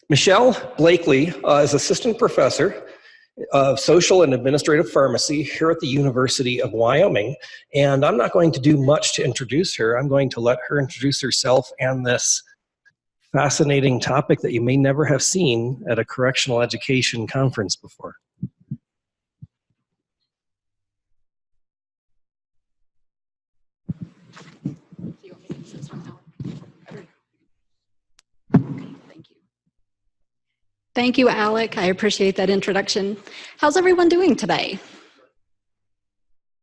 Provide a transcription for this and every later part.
Michelle Blakely is Assistant Professor of Social and Administrative Pharmacy here at the University of Wyoming. And I'm not going to do much to introduce her. I'm going to let her introduce herself and this fascinating topic that you may never have seen at a correctional education conference before. Thank you, Alec. I appreciate that introduction. How's everyone doing today?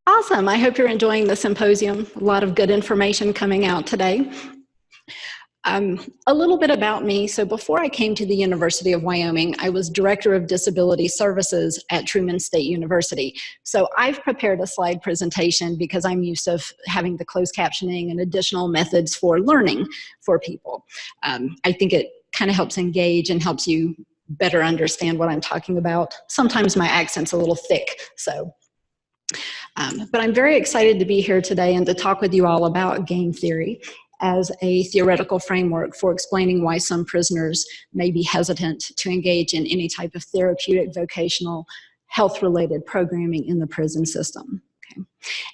Awesome. I hope you're enjoying the symposium. A lot of good information coming out today. A little bit about me. So before I came to the University of Wyoming, I was Director of Disability Services at Truman State University. So I've prepared a slide presentation because I'm used to having the closed captioning and additional methods for learning for people. I think it kind of helps engage and helps you better understand what I'm talking about. Sometimes my accent's a little thick, so. But I'm very excited to be here today and to talk with you all about game theory as a theoretical framework for explaining why some prisoners may be hesitant to engage in any type of therapeutic, vocational, health-related programming in the prison system. Okay.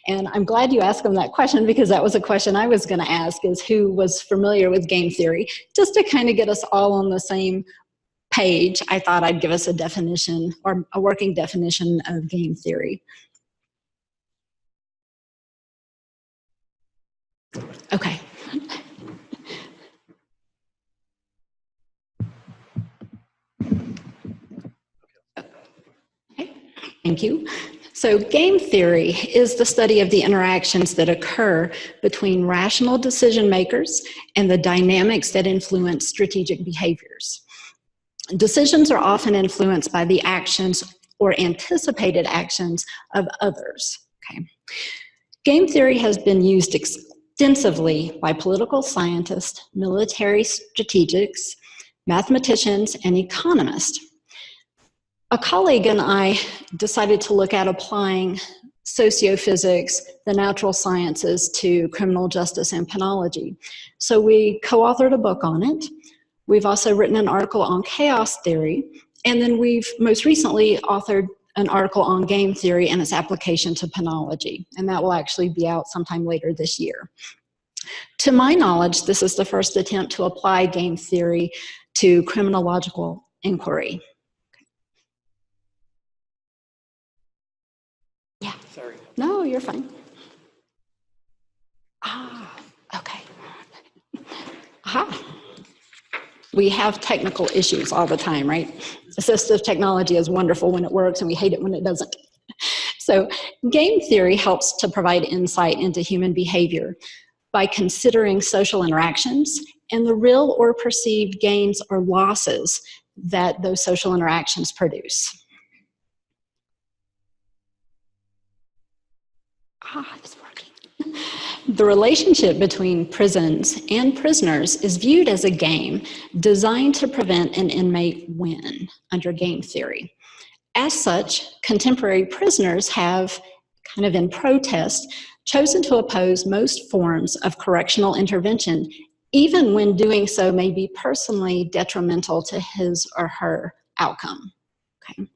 And I'm glad you asked them that question because that was a question I was going to ask, is who was familiar with game theory? Just to kind of get us all on the same page, I thought I'd give us a definition or a working definition of game theory. Okay. Okay. Thank you. So game theory is the study of the interactions that occur between rational decision makers and the dynamics that influence strategic behaviors. Decisions are often influenced by the actions or anticipated actions of others. Okay. Game theory has been used extensively by political scientists, military strategics, mathematicians, and economists. A colleague and I decided to look at applying sociophysics, the natural sciences, to criminal justice and penology. So we co-authored a book on it. We've also written an article on chaos theory, and then we've most recently authored an article on game theory and its application to penology, and that will actually be out sometime later this year. To my knowledge, this is the first attempt to apply game theory to criminological inquiry. Yeah. Sorry. No, you're fine. Ah, okay. Aha. We have technical issues all the time, right? Assistive technology is wonderful when it works, and we hate it when it doesn't. So game theory helps to provide insight into human behavior by considering social interactions and the real or perceived gains or losses that those social interactions produce. It's working. The relationship between prisons and prisoners is viewed as a game designed to prevent an inmate win under game theory. As such, contemporary prisoners have, kind of in protest, chosen to oppose most forms of correctional intervention, even when doing so may be personally detrimental to his or her outcome. Okay.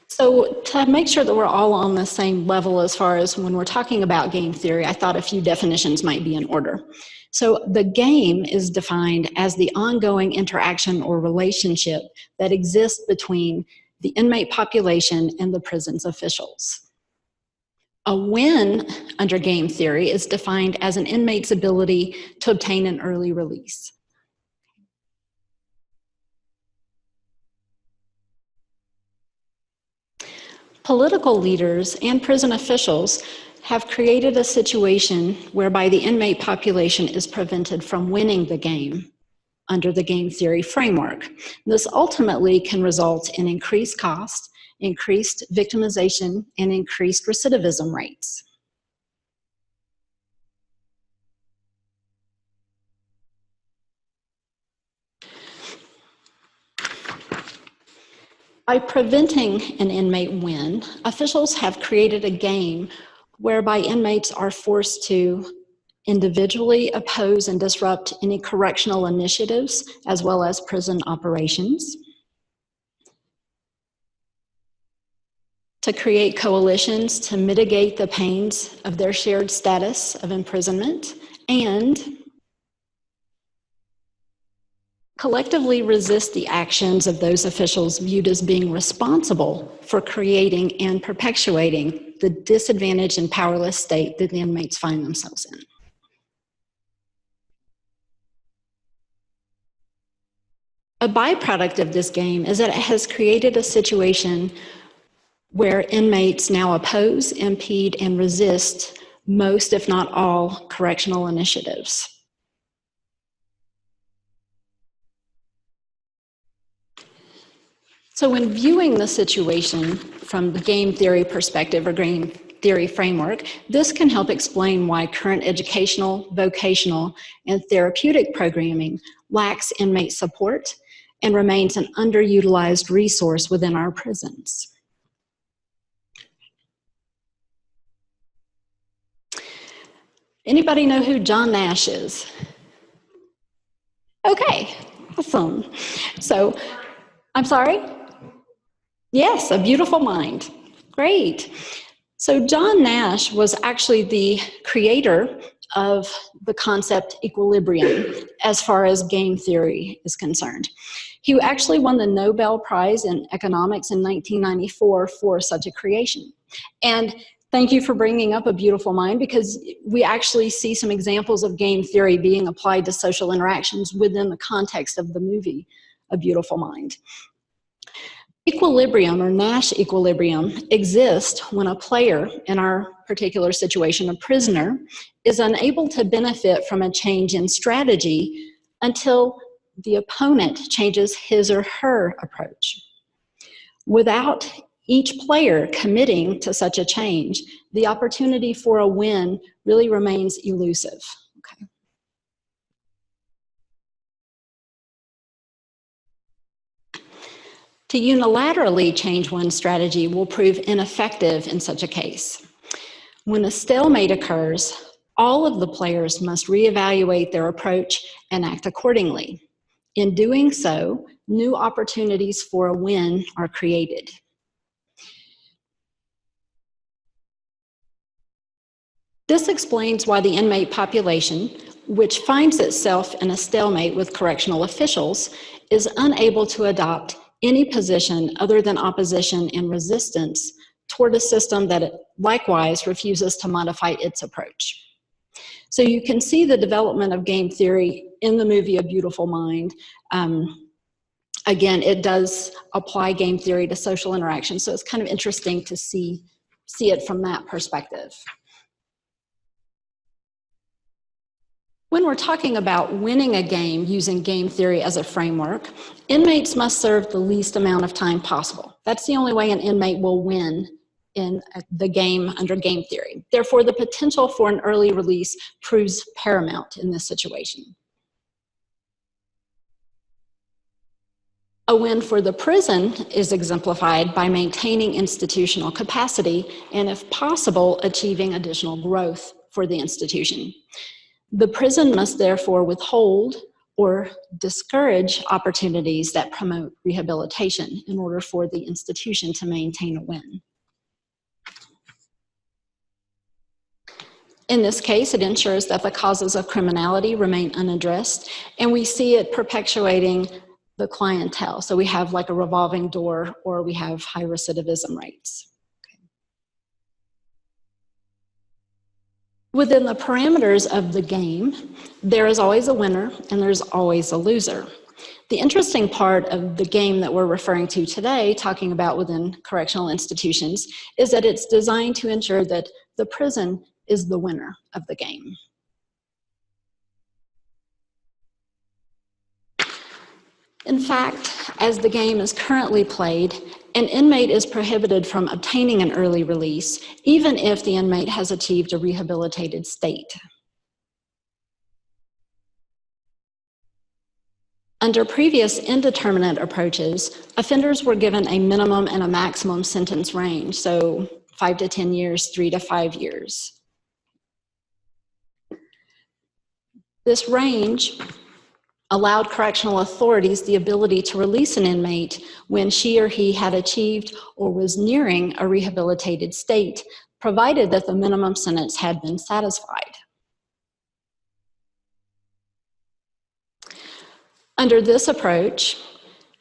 So to make sure that we're all on the same level as far as when we're talking about game theory, I thought a few definitions might be in order. So the game is defined as the ongoing interaction or relationship that exists between the inmate population and the prison's officials. A win under game theory is defined as an inmate's ability to obtain an early release. Political leaders and prison officials have created a situation whereby the inmate population is prevented from winning the game under the game theory framework. This ultimately can result in increased cost, increased victimization, and increased recidivism rates. By preventing an inmate win, officials have created a game whereby inmates are forced to individually oppose and disrupt any correctional initiatives as well as prison operations, to create coalitions to mitigate the pains of their shared status of imprisonment, and collectively resist the actions of those officials viewed as being responsible for creating and perpetuating the disadvantaged and powerless state that the inmates find themselves in. A byproduct of this game is that it has created a situation where inmates now oppose, impede, and resist most, if not all, correctional initiatives. So when viewing the situation from the game theory perspective or game theory framework, this can help explain why current educational, vocational, and therapeutic programming lacks inmate support and remains an underutilized resource within our prisons. Anybody know who John Nash is? Okay, awesome. So, I'm sorry? Yes, A Beautiful Mind. Great. So John Nash was actually the creator of the concept equilibrium as far as game theory is concerned. He actually won the Nobel Prize in Economics in 1994 for such a creation. And thank you for bringing up A Beautiful Mind, because we actually see some examples of game theory being applied to social interactions within the context of the movie A Beautiful Mind. Equilibrium, or Nash equilibrium, exists when a player, in our particular situation, a prisoner, is unable to benefit from a change in strategy until the opponent changes his or her approach. Without each player committing to such a change, the opportunity for a win really remains elusive. Okay. To unilaterally change one's strategy will prove ineffective in such a case. When a stalemate occurs, all of the players must reevaluate their approach and act accordingly. In doing so, new opportunities for a win are created. This explains why the inmate population, which finds itself in a stalemate with correctional officials, is unable to adopt any position other than opposition and resistance toward a system that likewise refuses to modify its approach. So you can see the development of game theory in the movie A Beautiful Mind. Again, it does apply game theory to social interaction, so it's kind of interesting to see it from that perspective. When we're talking about winning a game using game theory as a framework, inmates must serve the least amount of time possible. That's the only way an inmate will win in the game under game theory. Therefore, the potential for an early release proves paramount in this situation. A win for the prison is exemplified by maintaining institutional capacity and, if possible, achieving additional growth for the institution. The prison must therefore withhold or discourage opportunities that promote rehabilitation in order for the institution to maintain a win. In this case, it ensures that the causes of criminality remain unaddressed, and we see it perpetuating the clientele. So we have like a revolving door, or we have high recidivism rates. Within the parameters of the game, there is always a winner and there's always a loser. The interesting part of the game that we're referring to today, talking about within correctional institutions, is that it's designed to ensure that the prison is the winner of the game. In fact, as the game is currently played, an inmate is prohibited from obtaining an early release, even if the inmate has achieved a rehabilitated state. Under previous indeterminate approaches, offenders were given a minimum and a maximum sentence range, so 5 to 10 years, 3 to 5 years. This range allowed correctional authorities the ability to release an inmate when she or he had achieved or was nearing a rehabilitated state, provided that the minimum sentence had been satisfied. Under this approach,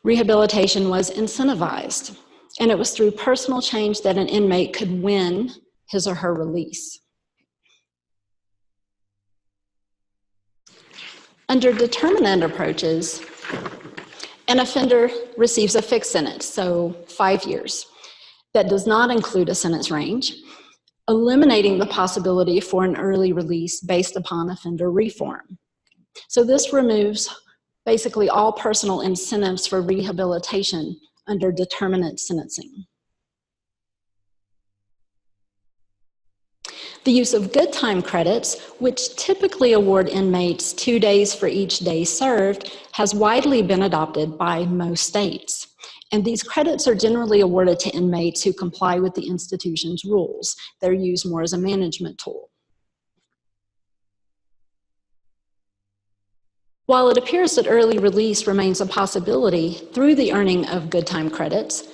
rehabilitation was incentivized, and it was through personal change that an inmate could win his or her release. Under determinant approaches, an offender receives a fixed sentence, so 5 years, that does not include a sentence range, eliminating the possibility for an early release based upon offender reform. So this removes basically all personal incentives for rehabilitation under determinate sentencing. The use of good time credits, which typically award inmates 2 days for each day served, has widely been adopted by most states. And these credits are generally awarded to inmates who comply with the institution's rules. They're used more as a management tool. While it appears that early release remains a possibility through the earning of good time credits,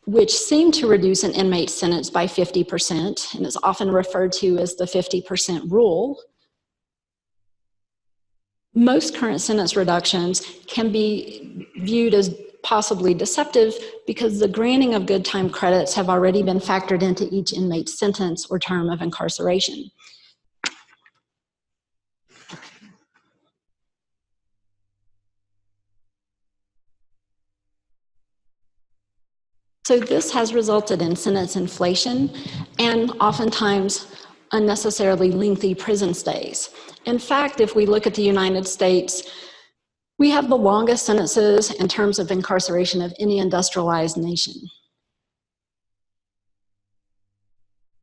which seem to reduce an inmate's sentence by 50%, and is often referred to as the 50% rule, most current sentence reductions can be viewed as possibly deceptive because the granting of good time credits have already been factored into each inmate's sentence or term of incarceration. So this has resulted in sentence inflation and oftentimes unnecessarily lengthy prison stays. In fact, if we look at the United States, we have the longest sentences in terms of incarceration of any industrialized nation.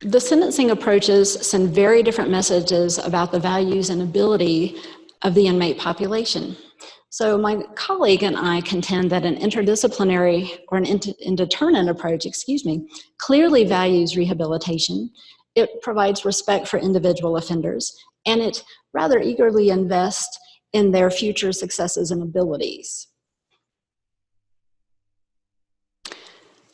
The sentencing approaches send very different messages about the values and ability of the inmate population. So my colleague and I contend that an interdisciplinary or an indeterminate approach, clearly values rehabilitation. It provides respect for individual offenders, and it rather eagerly invests in their future successes and abilities.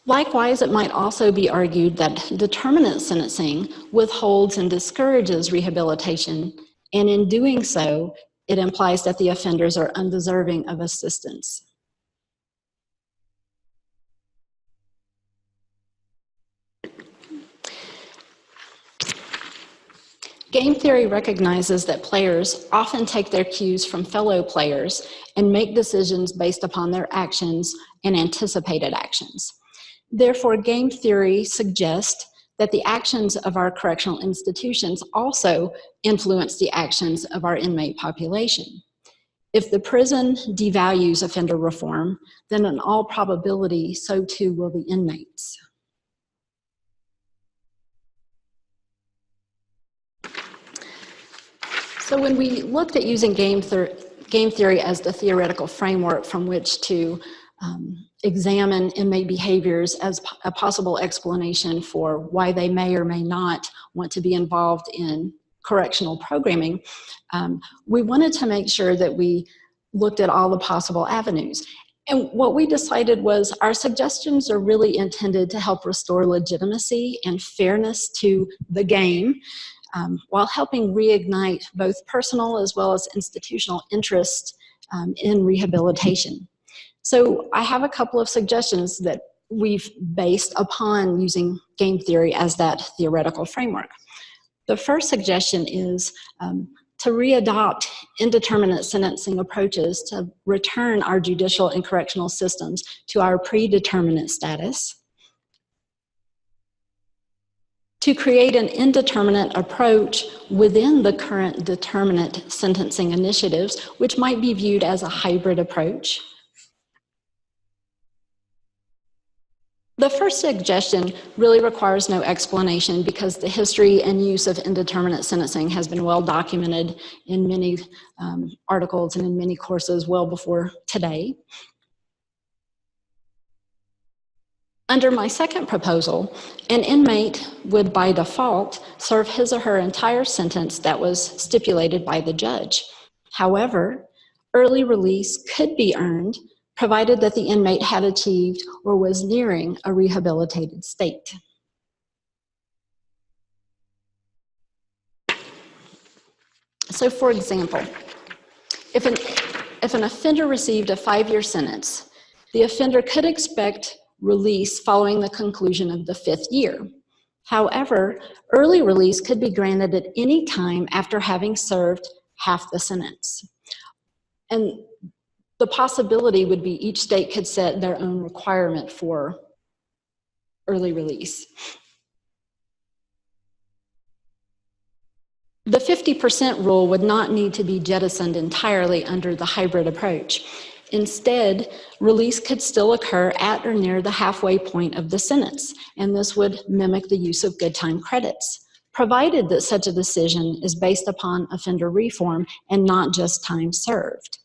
Likewise, it might also be argued that determinate sentencing withholds and discourages rehabilitation, and in doing so, it implies that the offenders are undeserving of assistance. Game theory recognizes that players often take their cues from fellow players and make decisions based upon their actions and anticipated actions. Therefore, game theory suggests that the actions of our correctional institutions also influence the actions of our inmate population. If the prison devalues offender reform, then in all probability, so too will the inmates. So when we looked at using game theory as the theoretical framework from which to examine inmate behaviors as a possible explanation for why they may or may not want to be involved in correctional programming, we wanted to make sure that we looked at all the possible avenues. And what we decided was our suggestions are really intended to help restore legitimacy and fairness to the game, while helping reignite both personal as well as institutional interest in rehabilitation. So I have a couple of suggestions that we've based upon using game theory as that theoretical framework. The first suggestion is to readopt indeterminate sentencing approaches to return our judicial and correctional systems to our predeterminate status, to create an indeterminate approach within the current determinate sentencing initiatives, which might be viewed as a hybrid approach. The first suggestion really requires no explanation because the history and use of indeterminate sentencing has been well documented in many articles and in many courses well before today. Under my second proposal, an inmate would by default serve his or her entire sentence that was stipulated by the judge. However, early release could be earned provided that the inmate had achieved or was nearing a rehabilitated state. So for example, if an offender received a 5-year sentence, the offender could expect release following the conclusion of the 5th year. However, early release could be granted at any time after having served half the sentence. And the possibility would be each state could set their own requirement for early release. The 50% rule would not need to be jettisoned entirely under the hybrid approach. Instead, release could still occur at or near the halfway point of the sentence, and this would mimic the use of good time credits, provided that such a decision is based upon offender reform and not just time served.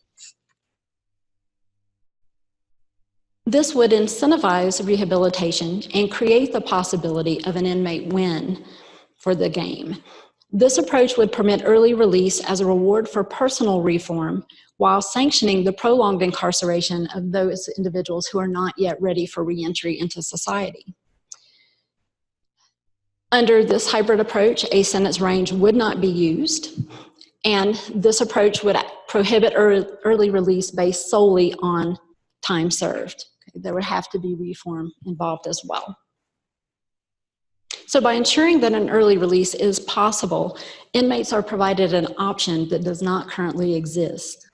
This would incentivize rehabilitation and create the possibility of an inmate win for the game. This approach would permit early release as a reward for personal reform while sanctioning the prolonged incarceration of those individuals who are not yet ready for reentry into society. Under this hybrid approach, a sentence range would not be used, and this approach would prohibit early release based solely on time served. There would have to be reform involved as well. So by ensuring that an early release is possible, inmates are provided an option that does not currently exist.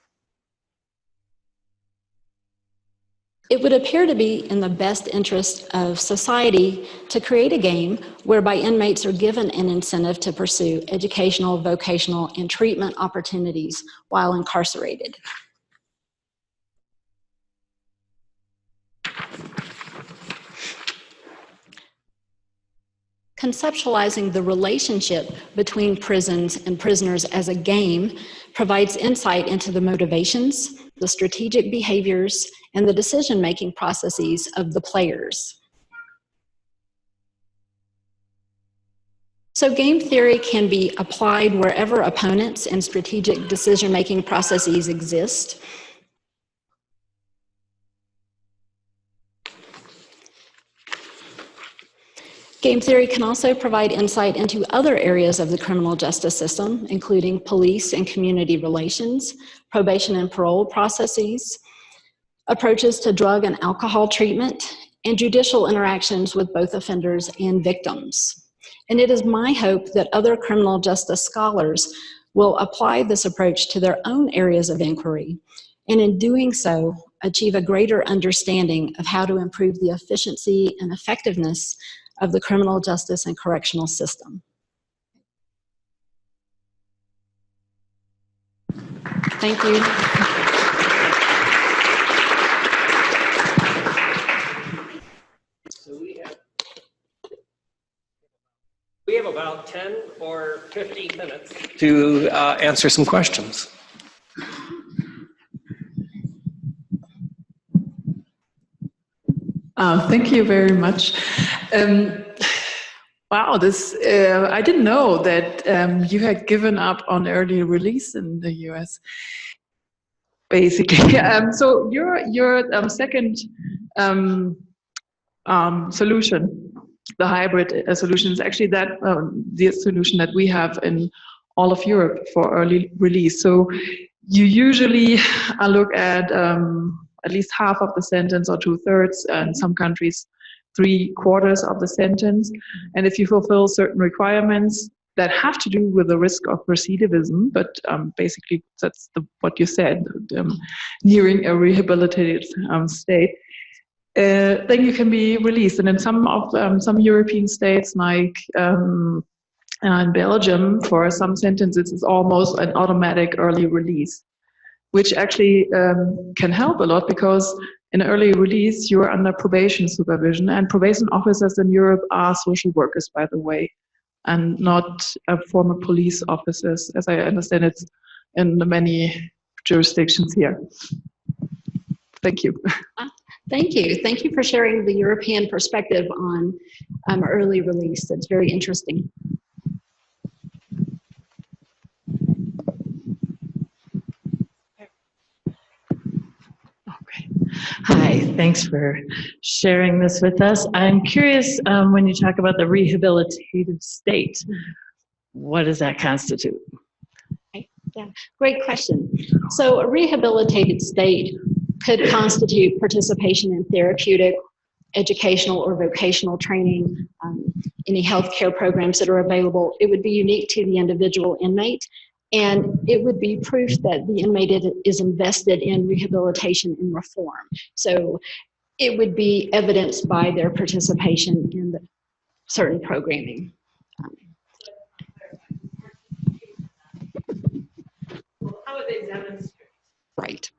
It would appear to be in the best interest of society to create a game whereby inmates are given an incentive to pursue educational, vocational, and treatment opportunities while incarcerated. Conceptualizing the relationship between prisons and prisoners as a game provides insight into the motivations, the strategic behaviors, and the decision-making processes of the players. So game theory can be applied wherever opponents and strategic decision-making processes exist. Game theory can also provide insight into other areas of the criminal justice system, including police and community relations, probation and parole processes, approaches to drug and alcohol treatment, and judicial interactions with both offenders and victims. And it is my hope that other criminal justice scholars will apply this approach to their own areas of inquiry, and in doing so, achieve a greater understanding of how to improve the efficiency and effectiveness of the criminal justice and correctional system. Thank you. So we have about 10 or 15 minutes to answer some questions. Thank you very much. Wow, I didn't know that you had given up on early release in the US. Basically, so your second solution, the hybrid solution, is actually that the solution that we have in all of Europe for early release. So you usually look at least half of the sentence or 2/3, and in some countries 3/4 of the sentence. And if you fulfill certain requirements that have to do with the risk of recidivism, but basically that's what you said, nearing a rehabilitated state, then you can be released. And in some European states, like in Belgium, for some sentences, it's almost an automatic early release, which actually can help a lot, because in early release, you're under probation supervision, and probation officers in Europe are social workers, by the way, and not former police officers, as I understand it in many jurisdictions here. Thank you. Thank you. Thank you for sharing the European perspective on early release. That's very interesting. Thanks for sharing this with us. I'm curious, when you talk about the rehabilitative state, what does that constitute? Yeah, great question. So a rehabilitated state could constitute participation in therapeutic, educational, or vocational training, any healthcare programs that are available. It would be unique to the individual inmate, and it would be proof that the inmate is invested in rehabilitation and reform. So it would be evidenced by their participation in the certain programming. How would they demonstrate? Right.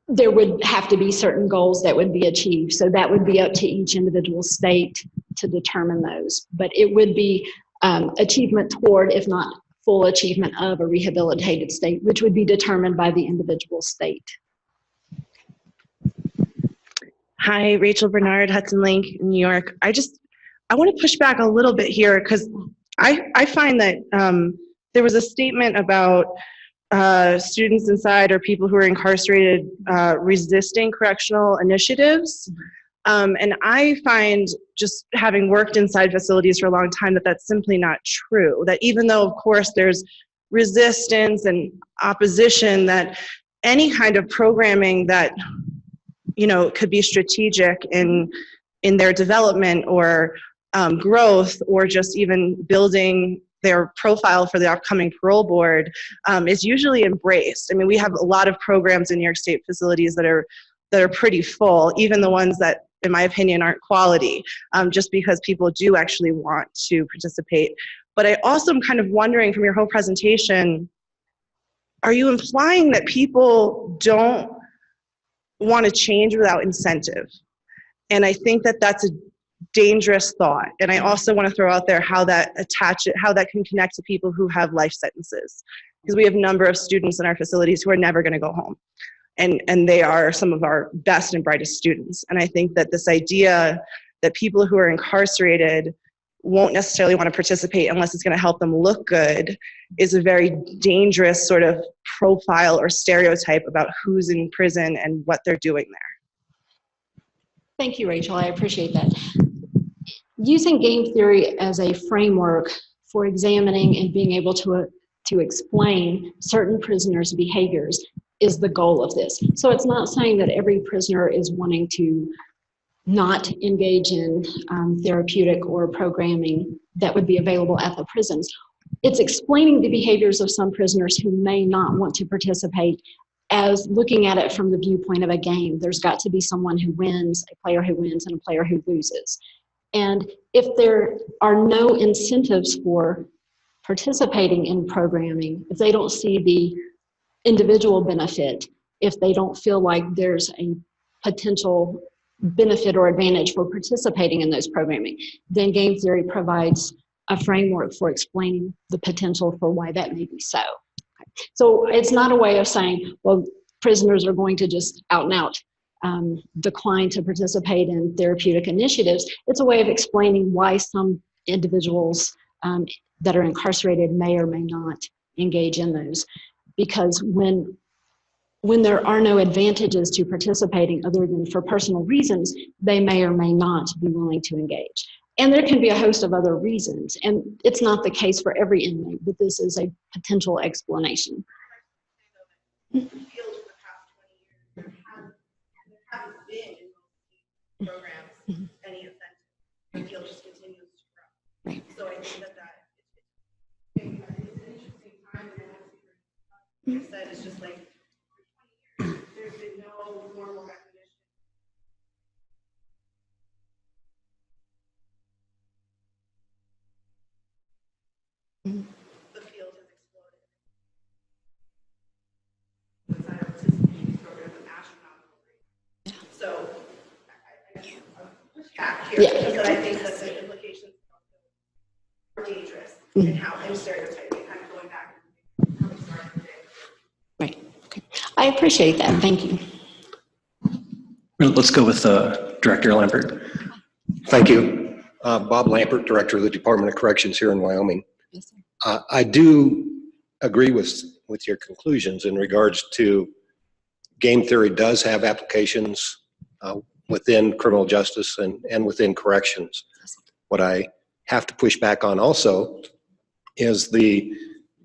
There would have to be certain goals that would be achieved. So that would be up to each individual state to determine those. But it would be achievement toward, if not full achievement of, a rehabilitated state, which would be determined by the individual state. Hi, Rachel Bernard, Hudson Link, New York. I want to push back a little bit here because I find that there was a statement about students inside or people who are incarcerated resisting correctional initiatives. And I find, just having worked inside facilities for a long time, that that's simply not true. That even though, of course, there's resistance and opposition, that any kind of programming that, you know, could be strategic in their development or growth, or just even building their profile for the upcoming parole board, is usually embraced. I mean, we have a lot of programs in New York State facilities that are pretty full, even the ones that, in my opinion, aren't quality, just because people do actually want to participate. But I also am kind of wondering, from your whole presentation, are you implying that people don't want to change without incentive? And I think that that's a dangerous thought. And I also want to throw out there how that can connect to people who have life sentences, because we have a number of students in our facilities who are never going to go home, and they are some of our best and brightest students. And I think that this idea that people who are incarcerated won't necessarily want to participate unless it's going to help them look good is a very dangerous sort of profile or stereotype about who's in prison and what they're doing there. Thank you, Rachel. I appreciate that. Using game theory as a framework for examining and being able to explain certain prisoners' behaviors is the goal of this. So it's not saying that every prisoner is wanting to not engage in therapeutic or programming that would be available at the prisons. It's explaining the behaviors of some prisoners who may not want to participate, as looking at it from the viewpoint of a game. There's got to be someone who wins, a player who wins, and a player who loses. And if there are no incentives for participating in programming, if they don't see the individual benefit, if they don't feel like there's a potential benefit or advantage for participating in those programming, then game theory provides a framework for explaining the potential for why that may be so. So it's not a way of saying, well, prisoners are going to just out and out decline to participate in therapeutic initiatives. It's a way of explaining why some individuals that are incarcerated may or may not engage in those. Because when there are no advantages to participating other than for personal reasons, they may or may not be willing to engage. And there can be a host of other reasons, and it's not the case for every inmate, but this is a potential explanation. Programs, any incentive, the field just continues to grow. Right. So I think that it's an interesting time. You said it's just like for 20 years, there's been no formal recognition. The field has exploded. Inside of participating programs of astronomical rate. So here, because I think that the implications are dangerous and how I'm stereotyping, kind of going back to how we started today. Right. Okay. I appreciate that. Thank you. Let's go with Director Lampert. Thank you. Bob Lampert, Director of the Department of Corrections here in Wyoming. Yes, sir. I do agree with your conclusions in regards to game theory does have applications within criminal justice and within corrections. What I have to push back on also is the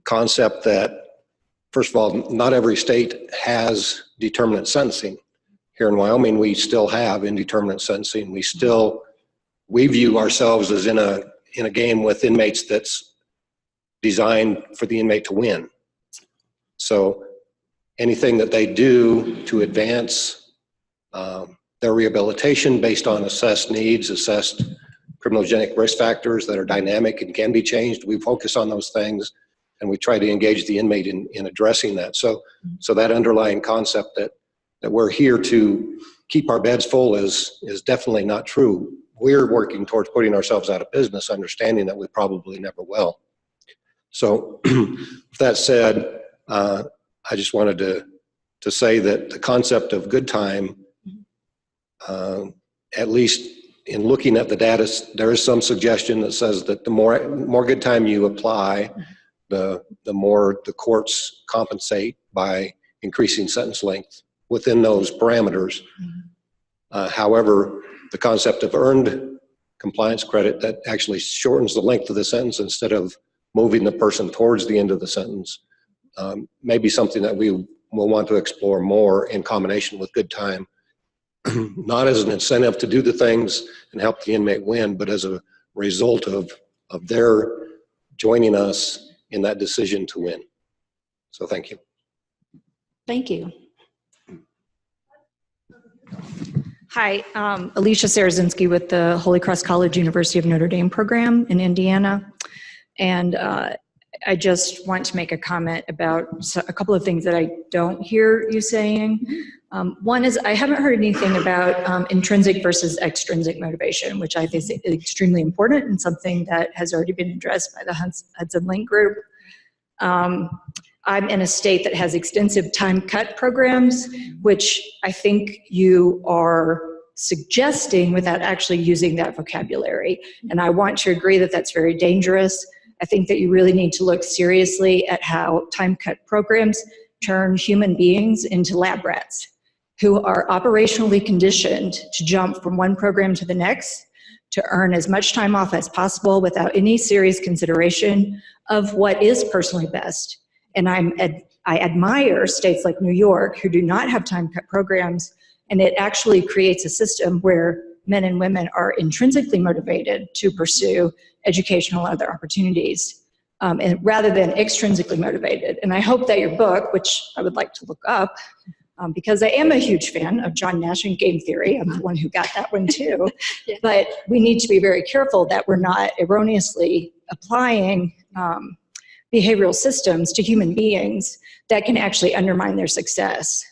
concept that, first of all, not every state has determinate sentencing. Here in Wyoming, we still have indeterminate sentencing. We view ourselves as in a game with inmates that's designed for the inmate to win. So anything that they do to advance their rehabilitation based on assessed needs, assessed criminogenic risk factors that are dynamic and can be changed, we focus on those things and we try to engage the inmate in addressing that. So that underlying concept that we're here to keep our beds full is definitely not true. We're working towards putting ourselves out of business, understanding that we probably never will. So with that said, I just wanted to say that the concept of good time, at least in looking at the data, there is some suggestion that says that the more good time you apply, the more the courts compensate by increasing sentence length within those parameters. However, the concept of earned compliance credit that actually shortens the length of the sentence instead of moving the person towards the end of the sentence may be something that we will want to explore more in combination with good time, not as an incentive to do the things and help the inmate win, but as a result of their joining us in that decision to win. So thank you. Thank you. Hi, Alicia Sarazinski with the Holy Cross College University of Notre Dame program in Indiana. And I just want to make a comment about a couple of things that I don't hear you saying. One is I haven't heard anything about intrinsic versus extrinsic motivation, which I think is extremely important and something that has already been addressed by the Hudson Link Group. I'm in a state that has extensive time cut programs, which I think you are suggesting without actually using that vocabulary. And I want to agree that that's very dangerous. I think that you really need to look seriously at how time cut programs turn human beings into lab rats who are operationally conditioned to jump from one program to the next to earn as much time off as possible without any serious consideration of what is personally best. And I admire states like New York who do not have time cut programs, and it actually creates a system where men and women are intrinsically motivated to pursue educational and other opportunities, and rather than extrinsically motivated. And I hope that your book, which I would like to look up, because I am a huge fan of John Nash and game theory. I'm the one who got that one too. Yeah. But we need to be very careful that we're not erroneously applying behavioral systems to human beings that can actually undermine their success.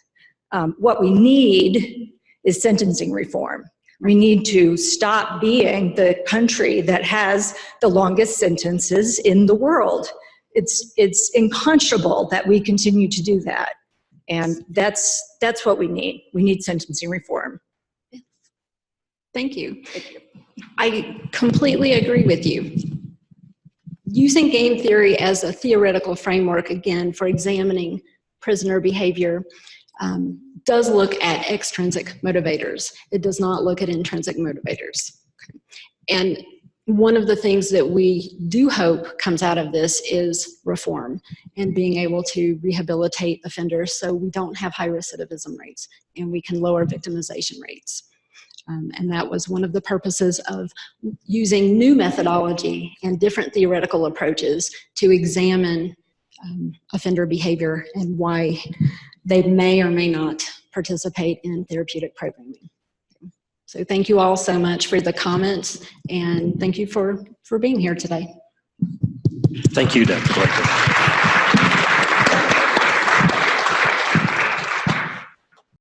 What we need is sentencing reform. We need to stop being the country that has the longest sentences in the world. It's unconscionable that we continue to do that. And that's what we need. We need sentencing reform. Thank you. I completely agree with you. Using game theory as a theoretical framework, again, for examining prisoner behavior, does look at extrinsic motivators. It does not look at intrinsic motivators. And one of the things that we do hope comes out of this is reform and being able to rehabilitate offenders so we don't have high recidivism rates and we can lower victimization rates. And that was one of the purposes of using new methodology and different theoretical approaches to examine offender behavior and why they may or may not participate in therapeutic programming. So thank you all so much for the comments, and thank you for being here today. Thank you, Dr. Collector.